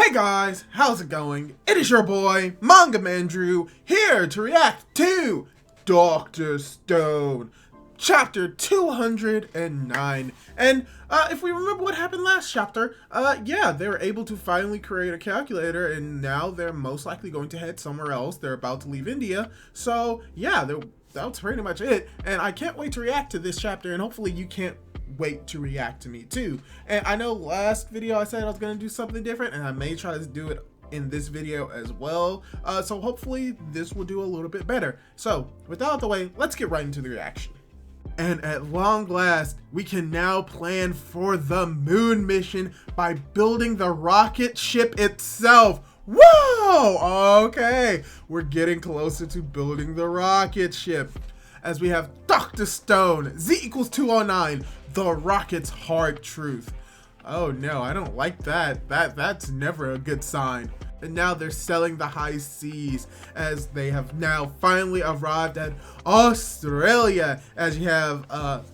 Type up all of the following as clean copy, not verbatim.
Hey guys, how's it going? It is your boy, Manga Drew, here to react to Dr.Stone, chapter 209. And if we remember what happened last chapter, yeah, they were able to finally create a calculator, and now they're most likely going to head somewhere else. They're about to leave India. So yeah, that's pretty much it. And I can't wait to react to this chapter, and hopefully you can't wait to react to me too. And I know last video I said I was going to do something different, and I may try to do it in this video as well. So hopefully this will do a little bit better. So without the way, let's get right into the reaction. And at long last, we can now plan for the moon mission by building the rocket ship itself. Whoa! Okay, we're getting closer to building the rocket ship. As we have Dr. Stone, Z equals 209, the rocket's hard truth. Oh no, I don't like that. That's never a good sign. And now they're selling the high seas as they have now finally arrived at Australia. As you have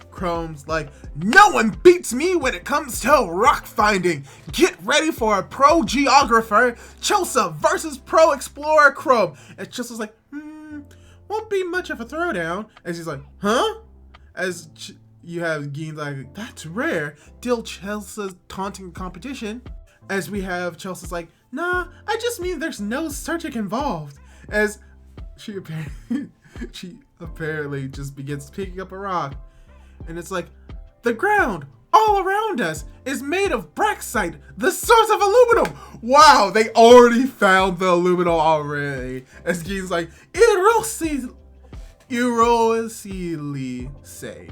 Chrome's like, no one beats me when it comes to rock finding. Get ready for a pro geographer, Chelsea versus pro explorer Chrome. And Chelsea's like, won't be much of a throwdown. As he's like, huh? As you have Geen like, that's rare. Deal Chelsea's taunting competition. As we have Chelsea's like, nah, I just mean there's no searching involved. As she apparently just begins picking up a rock. And it's like, the ground all around us is made of braxite, the source of aluminum. Wow, they already found the aluminum already. As Geen's like, Erosily say.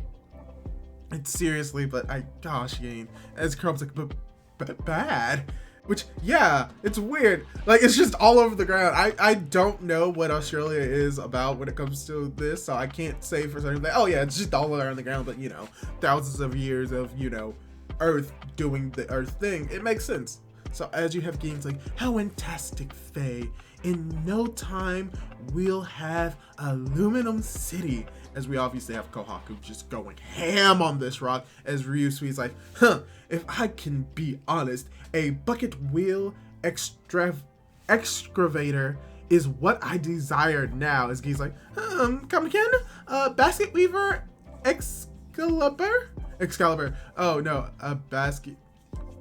It's seriously, but gosh, Geen. As Chrome's like, but bad. Which, yeah, it's weird. Like, it's just all over the ground. I don't know what Australia is about when it comes to this, so I can't say for certain that, oh yeah, it's just all around the ground, but you know, thousands of years of, you know, Earth doing the Earth thing. It makes sense. So as you have games like, how fantastic, Faye. In no time, we'll have Aluminum City. As we obviously have Kohaku just going ham on this rock, as Ryusui's like, if I can be honest, a bucket wheel excavator is what I desire now. As Geen's like, come again? Basket weaver Excalibur? Oh no, a basket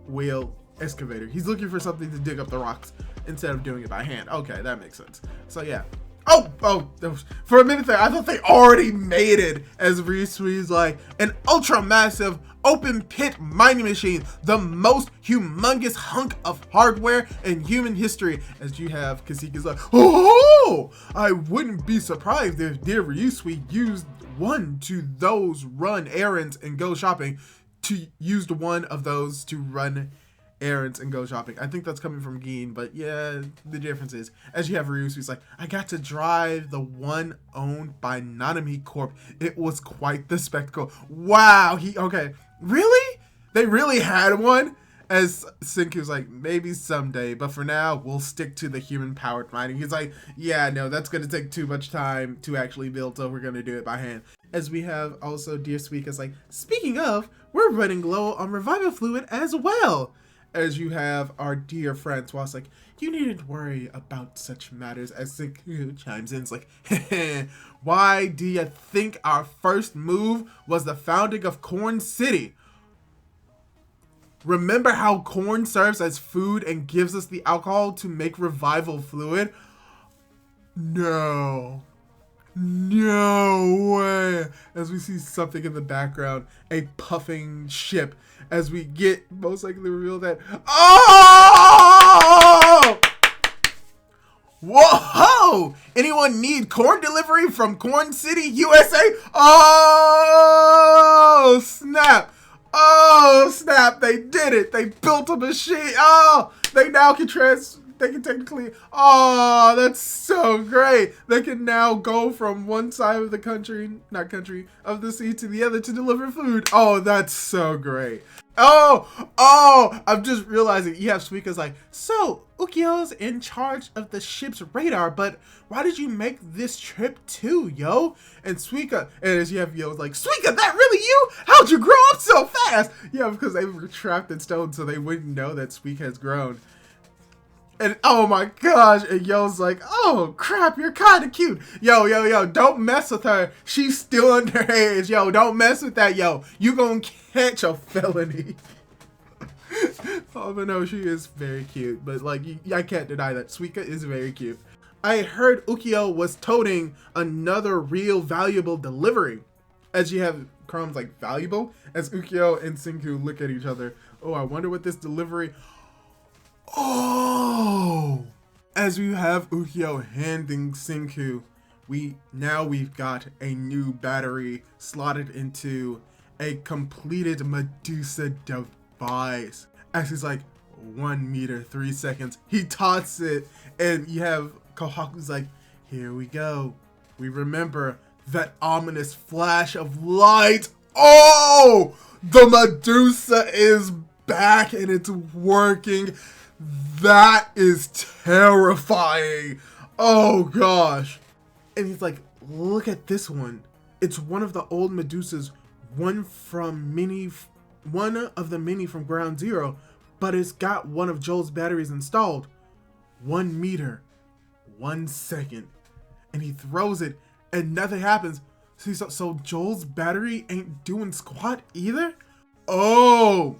wheel excavator. He's looking for something to dig up the rocks instead of doing it by hand. Okay, that makes sense. So yeah. Oh, for a minute there, I thought they already made it, as Ryusui's like, an ultra-massive open pit mining machine, the most humongous hunk of hardware in human history. As you have Kasika's like, oh, I wouldn't be surprised if dear Ryusui used one to those run errands and go shopping, used one of those to run errands and go shopping. I think that's coming from Geen, but yeah, the difference is, as you have Ryusui's like, I got to drive the one owned by Nanami Corp. It was quite the spectacle. Wow, okay, really? They really had one? As Senku's like, maybe someday, but for now, we'll stick to the human-powered mining. He's like, yeah, no, that's gonna take too much time to actually build, so we're gonna do it by hand. As we have also Dear Suika's like, speaking of, we're running low on revival fluid as well. As you have our dear Francois like, you needn't worry about such matters. As Senku chimes in, it's like, why do you think our first move was the founding of Corn City? Remember how corn serves as food and gives us the alcohol to make revival fluid? No way. As we see something in the background, a puffing ship, as we get most likely reveal that, oh, whoa, anyone need corn delivery from Corn City, USA? Oh snap, they did it. They built a machine. Oh, they now can technically, oh, that's so great. They can now go from one side of the of the sea to the other to deliver food. Oh, that's so great. Oh, I'm just realizing you have Suika's like, so Ukyo's in charge of the ship's radar, but why did you make this trip too, yo? And Suika, and as you have Yo's like, Suika, that really you? How'd you grow up so fast? Yeah, because they were trapped in stone, so they wouldn't know that Suika has grown. And oh my gosh, and Yo's like, oh crap, you're kind of cute. Yo, don't mess with her. She's still underage. Yo, don't mess with that, yo. You gonna catch a felony. Oh, but no, she is very cute. But like, I can't deny that. Suika is very cute. I heard Ukyo was toting another real valuable delivery. As you have Chrome's like, valuable? As Ukyo and Senku look at each other. Oh, I wonder what this delivery... Oh! As we have Ukyo handing Senku, we've got a new battery slotted into a completed Medusa device. As he's like, 1 meter, 3 seconds. He tosses it, and you have Kohaku's like, here we go. We remember that ominous flash of light. Oh! The Medusa is back and it's working. That is terrifying. Oh gosh. And he's like, look at this one. It's one of the old Medusas, one of the many from Ground Zero, but it's got one of Joel's batteries installed. 1 meter, 1 second. And he throws it and nothing happens. So Joel's battery ain't doing squat either? Oh!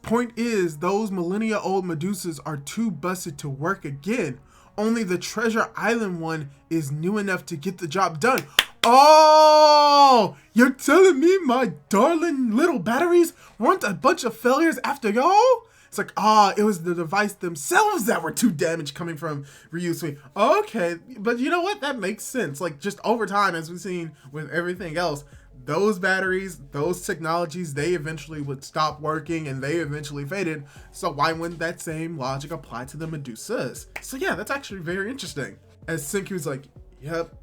Point is, those millennia old Medusas are too busted to work again. Only the Treasure Island one is new enough to get the job done. Oh! You're telling me my darling little batteries weren't a bunch of failures after y'all? It's like, it was the device themselves that were too damaged coming from Ryusui. Okay, but you know what? That makes sense. Like, just over time, as we've seen with everything else, those batteries, those technologies, they eventually would stop working and they eventually faded. So why wouldn't that same logic apply to the Medusas? So yeah, that's actually very interesting. As Senku's like, yep.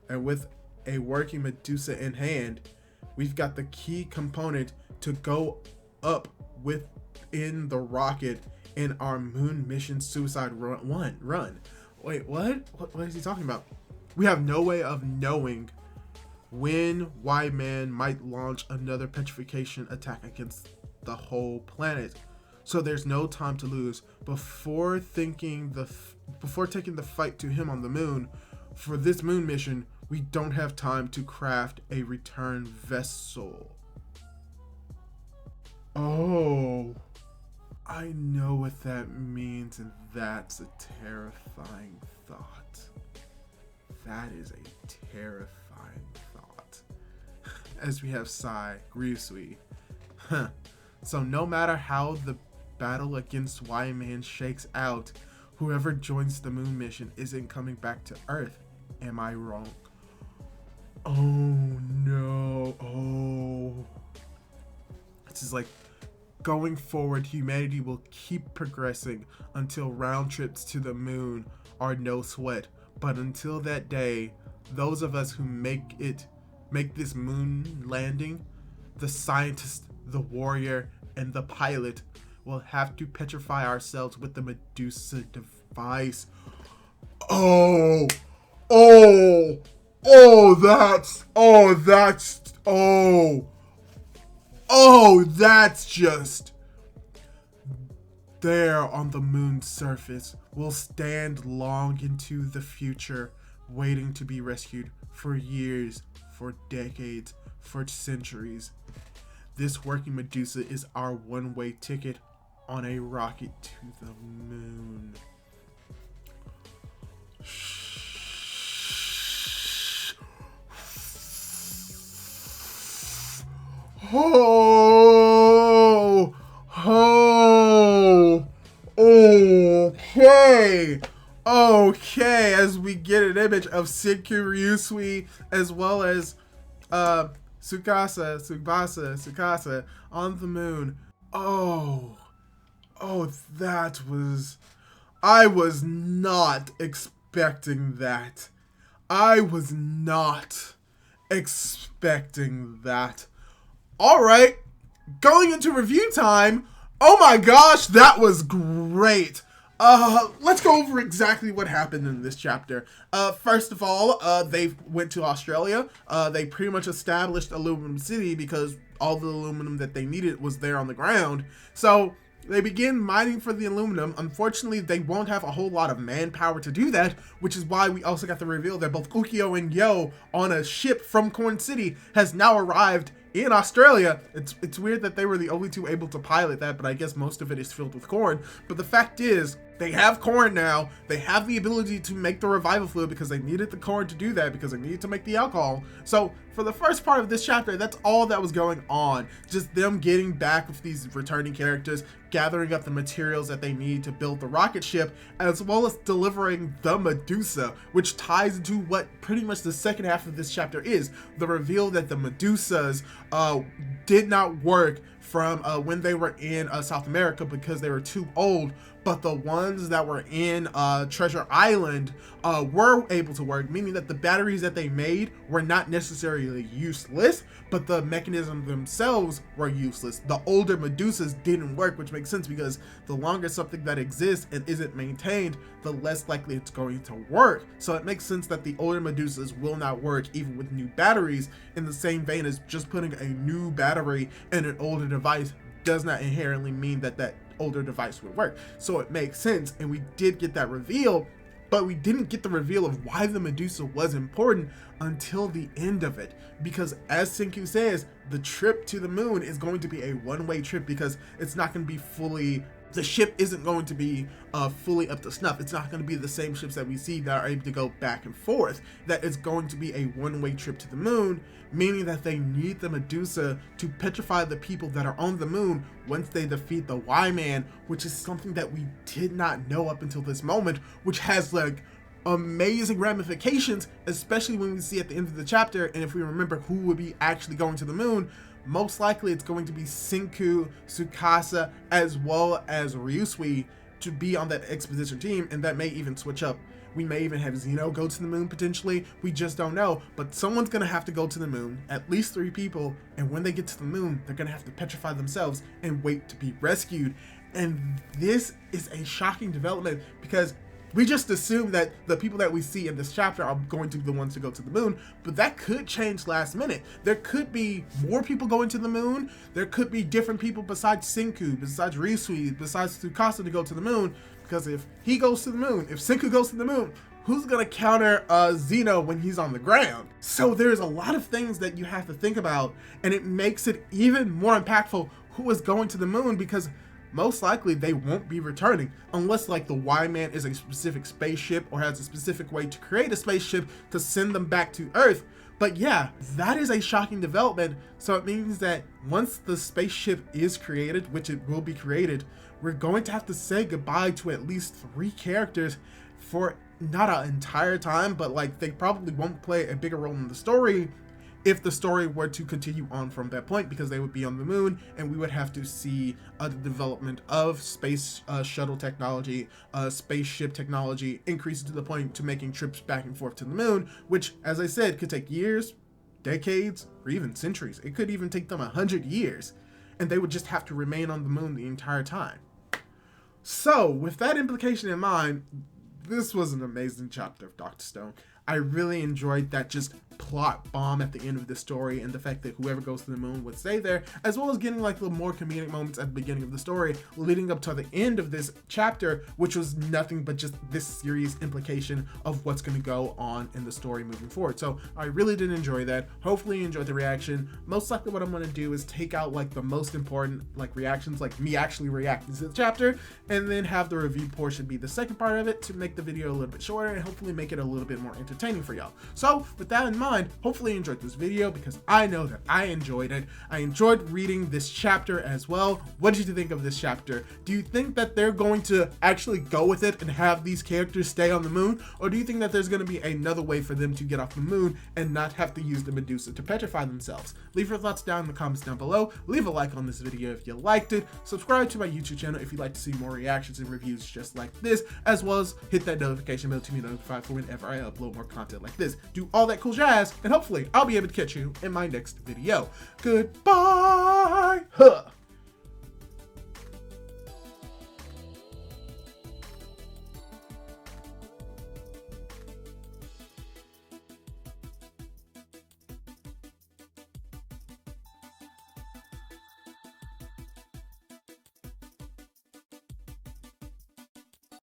And with a working Medusa in hand, we've got the key component to go up within the rocket in our moon mission suicide run. Wait, what? What is he talking about? We have no way of knowing when Y-Man might launch another petrification attack against the whole planet. So there's no time to lose. Before taking the fight to him on the moon, for this moon mission, we don't have time to craft a return vessel. Oh, I know what that means, and that's a terrifying thought. That is a terrifying thought. As we have Sai, Ryusui. So no matter how the battle against Y-Man shakes out, whoever joins the moon mission isn't coming back to Earth. Am I wrong? Oh no. Oh. This is like, going forward, humanity will keep progressing until round trips to the moon are no sweat. But until that day, those of us who make this moon landing, the scientist, the warrior, and the pilot, will have to petrify ourselves with the Medusa device. Oh, that's just there on the moon's surface. We'll stand long into the future, waiting to be rescued for years, for decades, for centuries. This working Medusa is our one-way ticket on a rocket to the moon. Okay, as we get an image of Senku Ryusui as well as Tsukasa on the moon. I was not expecting that. Alright, going into review time. Oh my gosh, that was great. Let's go over exactly what happened in this chapter. First of all, they went to Australia. They pretty much established Aluminum City because all the aluminum that they needed was there on the ground. So They begin mining for the aluminum. Unfortunately, they won't have a whole lot of manpower to do that, which is why we also got the reveal that both Ukyo and Yo on a ship from Corn City has now arrived in Australia. It's weird that they were the only two able to pilot that, but I guess most of it is filled with corn. But the fact is, they have corn now. They have the ability to make the revival fluid because they needed the corn to do that, because they needed to make the alcohol. So for the first part of this chapter, that's all that was going on. Just them getting back with these returning characters, gathering up the materials that they need to build the rocket ship, as well as delivering the Medusa, which ties into what pretty much the second half of this chapter is. The reveal that the Medusas did not work from when they were in South America because they were too old, but the ones that were in Treasure Island were able to work, meaning that the batteries that they made were not necessarily useless, but the mechanisms themselves were useless. The older Medusas didn't work, which makes sense because the longer something that exists and isn't maintained, the less likely it's going to work. So it makes sense that the older Medusas will not work even with new batteries, in the same vein as just putting a new battery in an older device does not inherently mean that that older device would work. So it makes sense, and we did get that reveal, but we didn't get the reveal of why the Medusa was important until the end of it, because as Senku says, the trip to the moon is going to be a one-way trip, because it's not going to be fully, the ship isn't going to be fully up to snuff. It's not going to be the same ships that we see that are able to go back and forth. That it's going to be a one-way trip to the moon, meaning that they need the Medusa to petrify the people that are on the moon once they defeat the Y-Man, which is something that we did not know up until this moment, which has like amazing ramifications, especially when we see at the end of the chapter. And if we remember who would be actually going to the moon, most likely it's going to be Senku, Tsukasa, as well as Ryusui to be on that exposition team, and that may even switch up. We may even have Zeno go to the moon potentially. We just don't know. But someone's going to have to go to the moon, at least 3 people, and when they get to the moon, they're going to have to petrify themselves and wait to be rescued. And this is a shocking development, because we just assume that the people that we see in this chapter are going to be the ones to go to the moon, but that could change last minute. There could be more people going to the moon. There could be different people besides Senku, besides Ryusui, besides Tsukasa to go to the moon, because if he goes to the moon, if Senku goes to the moon, who's gonna counter Zeno when he's on the ground? So there's a lot of things that you have to think about, and it makes it even more impactful who is going to the moon, because most likely they won't be returning unless like the Y-Man is a specific spaceship or has a specific way to create a spaceship to send them back to Earth. But yeah, that is a shocking development. So it means that once the spaceship is created, which it will be created, we're going to have to say goodbye to at least 3 characters for not an entire time, but like they probably won't play a bigger role in the story if the story were to continue on from that point, because they would be on the moon and we would have to see the development of space shuttle technology, spaceship technology increases to the point to making trips back and forth to the moon, which, as I said, could take years, decades, or even centuries. It could even take them 100 years, and they would just have to remain on the moon the entire time. So with that implication in mind, this was an amazing chapter of Dr. Stone. I really enjoyed that just plot bomb at the end of the story, and the fact that whoever goes to the moon would stay there, as well as getting like the more comedic moments at the beginning of the story leading up to the end of this chapter, which was nothing but just this serious implication of what's going to go on in the story moving forward. So I really did enjoy that. Hopefully you enjoyed the reaction. Most likely what I'm going to do is take out like the most important like reactions, like me actually reacting to the chapter, and then have the review portion be the second part of it to make the video a little bit shorter and hopefully make it a little bit more entertaining for y'all. So with that in mind, hopefully you enjoyed this video, because I know that I enjoyed it. I enjoyed reading this chapter as well. What did you think of this chapter? Do you think that they're going to actually go with it and have these characters stay on the moon? Or do you think that there's going to be another way for them to get off the moon and not have to use the Medusa to petrify themselves? Leave your thoughts down in the comments down below. Leave a like on this video if you liked it. Subscribe to my YouTube channel if you'd like to see more reactions and reviews just like this, as well as hit that notification bell to be notified for whenever I upload more content like this. Do all that cool jazz, and hopefully I'll be able to catch you in my next video. Goodbye! Huh.